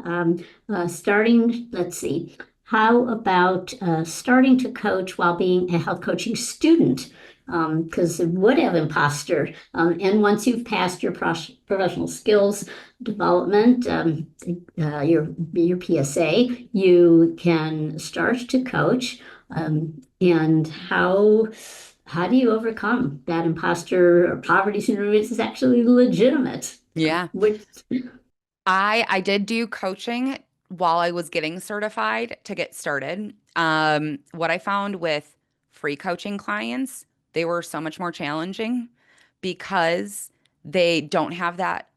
Starting, let's see, how about starting to coach while being a health coaching student? Because it would have imposter. And once you've passed your professional skills development, your PSA, you can start to coach. And how do you overcome that imposter or poverty syndrome? It's actually legitimate. Yeah. Which, I did do coaching while I was getting certified to get started. What I found with free coaching clients, they were so much more challenging because they don't have that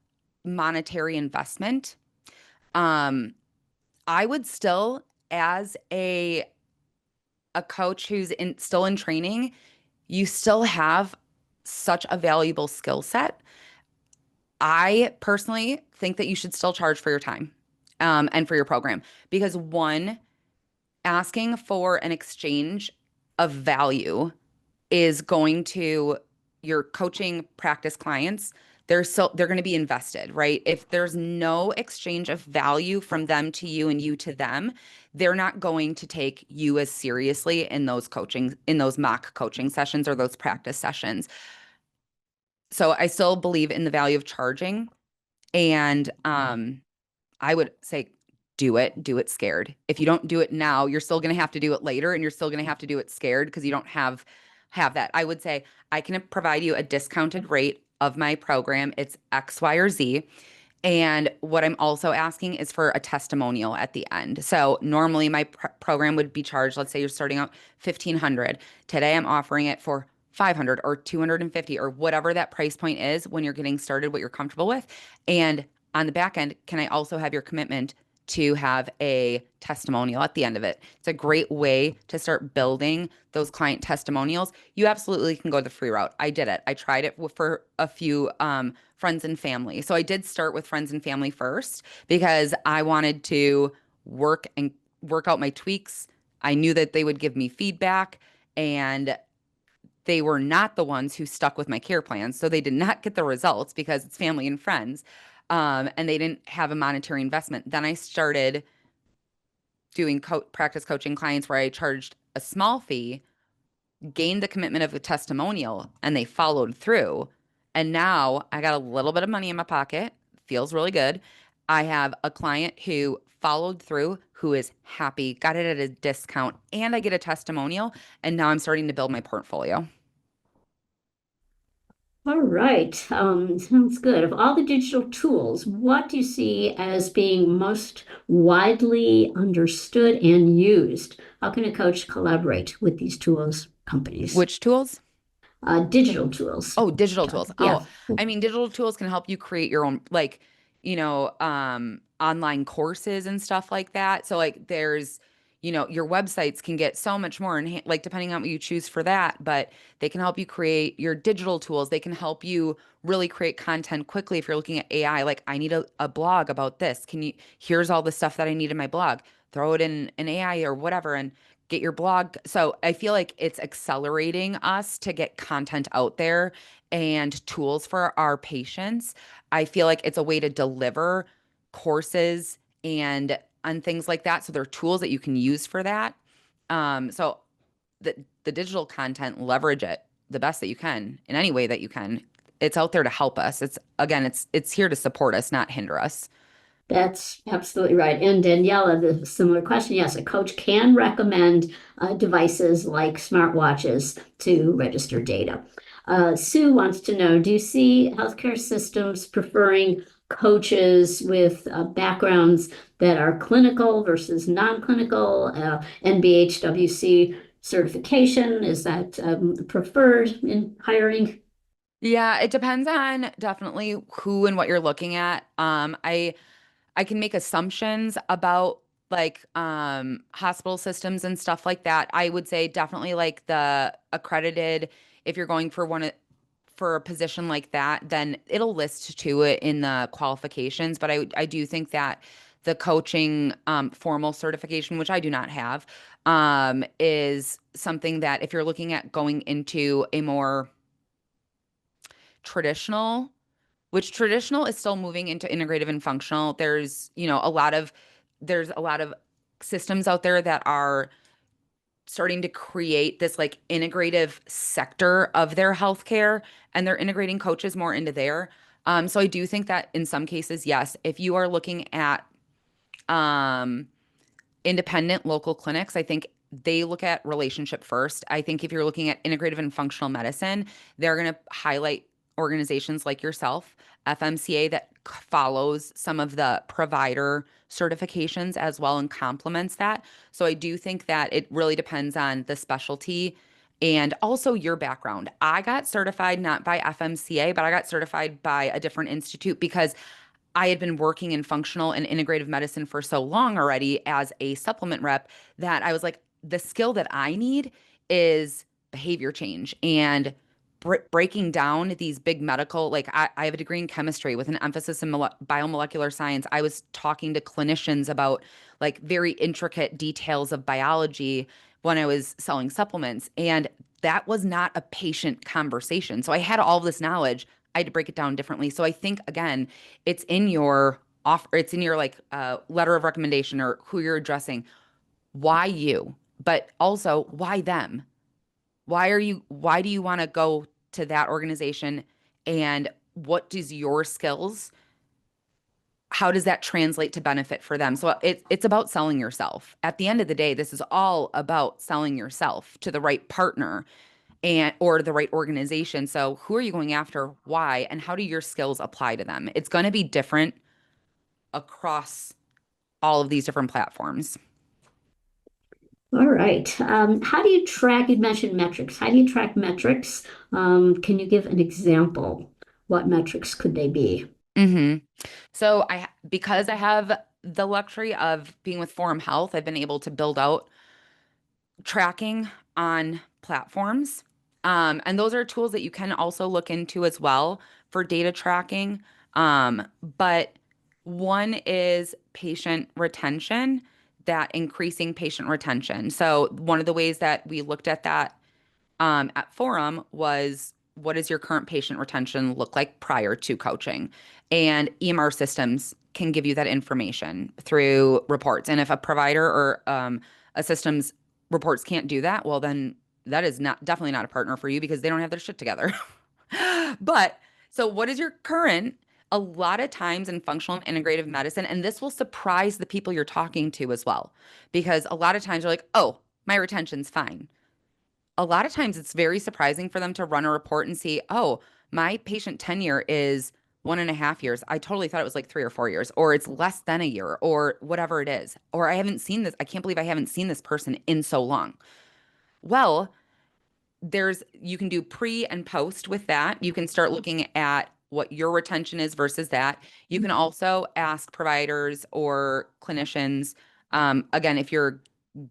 monetary investment. Um, I would still, as a coach who's still in training, you still have such a valuable skill set. I personally think that you should still charge for your time, and for your program because one, asking for an exchange of value is going to your coaching practice clients. They're going to be invested, right? If there's no exchange of value from them to you and you to them, they're not going to take you as seriously in those mock coaching sessions or those practice sessions. So I still believe in the value of charging. And I would say do it scared. If you don't do it now, you're still going to have to do it later and you're still going to have to do it scared because you don't have that. I would say I can provide you a discounted rate of my program. It's X, Y, or Z. And what I'm also asking is for a testimonial at the end. So normally my program would be charged, let's say you're starting out 1500. Today I'm offering it for 500 or 250 or whatever that price point is when you're getting started, what you're comfortable with. And on the back end, can I also have your commitment to have a testimonial at the end of it? It's a great way to start building those client testimonials. You absolutely can go the free route. I did it. I tried it for a few friends and family. So I did start with friends and family first because I wanted to work out my tweaks. I knew that they would give me feedback, and they were not the ones who stuck with my care plans. So they did not get the results because it's family and friends. And they didn't have a monetary investment. Then I started doing practice coaching clients where I charged a small fee, gained the commitment of a testimonial, and they followed through. And now I got a little bit of money in my pocket. Feels really good. I have a client who followed through, who is happy, got it at a discount, and I get a testimonial. And now I'm starting to build my portfolio. all right, sounds good. Of all the digital tools, what do you see as being most widely understood and used? How can a coach collaborate with these tools companies? Which tools? Digital tools. Oh, digital tools. Yeah. Oh, I mean, digital tools can help you create your own, like, online courses and stuff like that. So, like, your websites can get so much more, and like, depending on what you choose for that, but they can help you create your digital tools. They can help you really create content quickly. If you're looking at AI, like, I need a blog about this. Here's all the stuff that I need in my blog. Throw it in an AI or whatever, and get your blog. So I feel like it's accelerating us to get content out there and tools for our patients. I feel like it's a way to deliver courses and things like that. So there are tools that you can use for that. So the digital content, leverage it the best that you can in any way that you can. It's out there to help us. It's here to support us, not hinder us. That's absolutely right. And Daniela, the similar question. Yes, a coach can recommend devices like smartwatches to register data. Sue wants to know, do you see healthcare systems preferring coaches with backgrounds that are clinical versus non-clinical, NBHWC certification? Is that preferred in hiring? Yeah, it depends on definitely who and what you're looking at. I can make assumptions about like hospital systems and stuff like that. I would say definitely like the accredited, if you're going for for a position like that, then it'll list to it in the qualifications. But I do think that the coaching formal certification, which I do not have, is something that if you're looking at going into a more traditional, which traditional is still moving into integrative and functional. There's a lot of systems out there that are starting to create this like integrative sector of their healthcare, and they're integrating coaches more into there. So I do think that in some cases, yes, if you are looking at um, independent local clinics, I think they look at relationship first. I think if you're looking at integrative and functional medicine, they're going to highlight organizations like yourself, FMCA, that follows some of the provider certifications as well and complements that. So I do think that it really depends on the specialty and also your background. I got certified not by FMCA, but I got certified by a different institute because I had been working in functional and integrative medicine for so long already as a supplement rep that I was like, the skill that I need is behavior change and breaking down these big medical, like I have a degree in chemistry with an emphasis in biomolecular science. I was talking to clinicians about like very intricate details of biology when I was selling supplements. And that was not a patient conversation. So I had all this knowledge. I had to break it down differently. So I think again, it's in your offer, it's in your like letter of recommendation or who you're addressing. Why you? But also why them? Why do you want to go to that organization, and what does your skills, how does that translate to benefit for them? So it's about selling yourself. At the end of the day, this is all about selling yourself to the right partner and or the right organization. So who are you going after? Why? And how do your skills apply to them? It's going to be different across all of these different platforms. All right. How do you track? You mentioned metrics. How do you track metrics? Can you give an example? What metrics could they be? hmm So because I have the luxury of being with Forum Health, I've been able to build out tracking on platforms. And those are tools that you can also look into as well for data tracking. But one is patient retention, that increasing patient retention. So one of the ways that we looked at that at Forum was, what does your current patient retention look like prior to coaching? And EMR systems can give you that information through reports. And if a provider or a system's reports can't do that, well, then that is not definitely not a partner for you because they don't have their shit together. But so what is your current? A lot of times in functional and integrative medicine, and this will surprise the people you're talking to as well, because a lot of times you're like, oh, my retention's fine. A lot of times it's very surprising for them to run a report and see, oh, my patient tenure is 1.5 years. I totally thought it was like 3 or 4 years, or it's less than a year, or whatever it is. Or I haven't seen this. I can't believe I haven't seen this person in so long. Well, you can do pre and post with that. You can start looking at what your retention is versus that. You can also ask providers or clinicians, again, if you're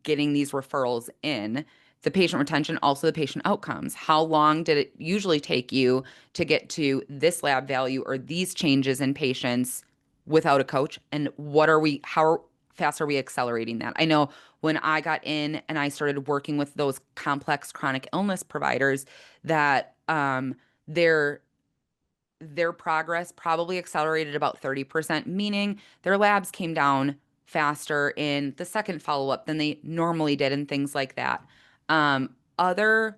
getting these referrals in, the patient retention, also the patient outcomes. How long did it usually take you to get to this lab value or these changes in patients without a coach? And how fast are we accelerating that? I know when I got in and I started working with those complex chronic illness providers that their progress probably accelerated about 30%, meaning their labs came down faster in the second follow-up than they normally did and things like that. Other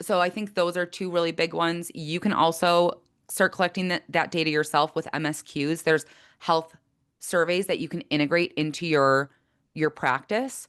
So I think those are two really big ones. You can also start collecting that data yourself with MSQs. There's health surveys that you can integrate into your practice,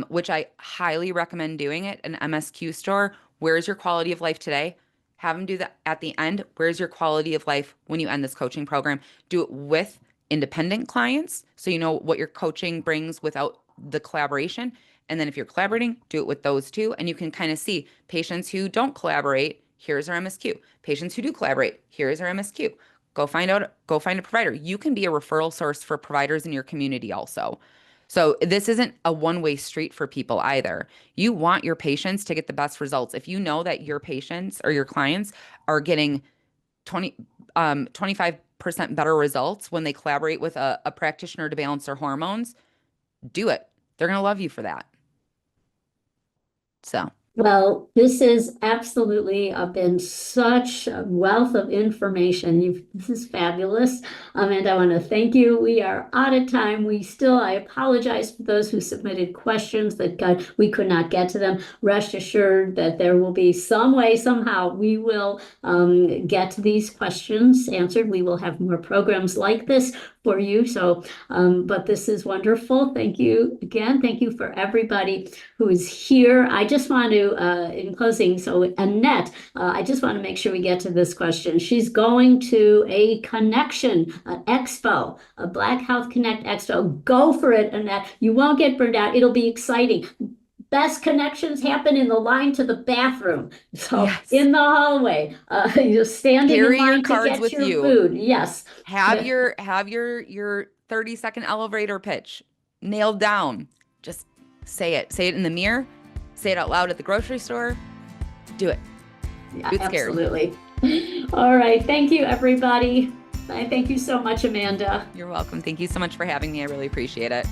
which I highly recommend doing it. An MSQ store. Where's your quality of life today? Have them do that at the end. Where's your quality of life when you end this coaching program? Do it with independent clients so you know what your coaching brings without the collaboration. And then if you're collaborating, do it with those two. And you can kind of see patients who don't collaborate, here's our MSQ. Patients who do collaborate, here's our MSQ. Go find a provider. You can be a referral source for providers in your community also. So this isn't a one-way street for people either. You want your patients to get the best results. If you know that your patients or your clients are getting 25 better results when they collaborate with a practitioner to balance their hormones, do it. They're going to love you for that. So. Well, this has absolutely been such a wealth of information. This is fabulous. And I want to thank you. We are out of time. I apologize for those who submitted questions that we could not get to them. Rest assured that there will be some way, somehow, we will get to these questions answered. We will have more programs like this for you. So, but this is wonderful. Thank you again. Thank you for everybody who is here. I just want to, in closing, so Annette, I just want to make sure we get to this question. She's going to a connection, an expo, a Black Health Connect expo. Go for it, Annette. You won't get burned out. It'll be exciting. Best connections happen in the line to the bathroom. So yes. In the hallway, you're standing in line to get your food. Yes. Have your 30-second elevator pitch nailed down. Just say it. Say it in the mirror. Say it out loud at the grocery store. Do it. Yeah, absolutely. All right. Thank you, everybody. Thank you so much, Amanda. You're welcome. Thank you so much for having me. I really appreciate it.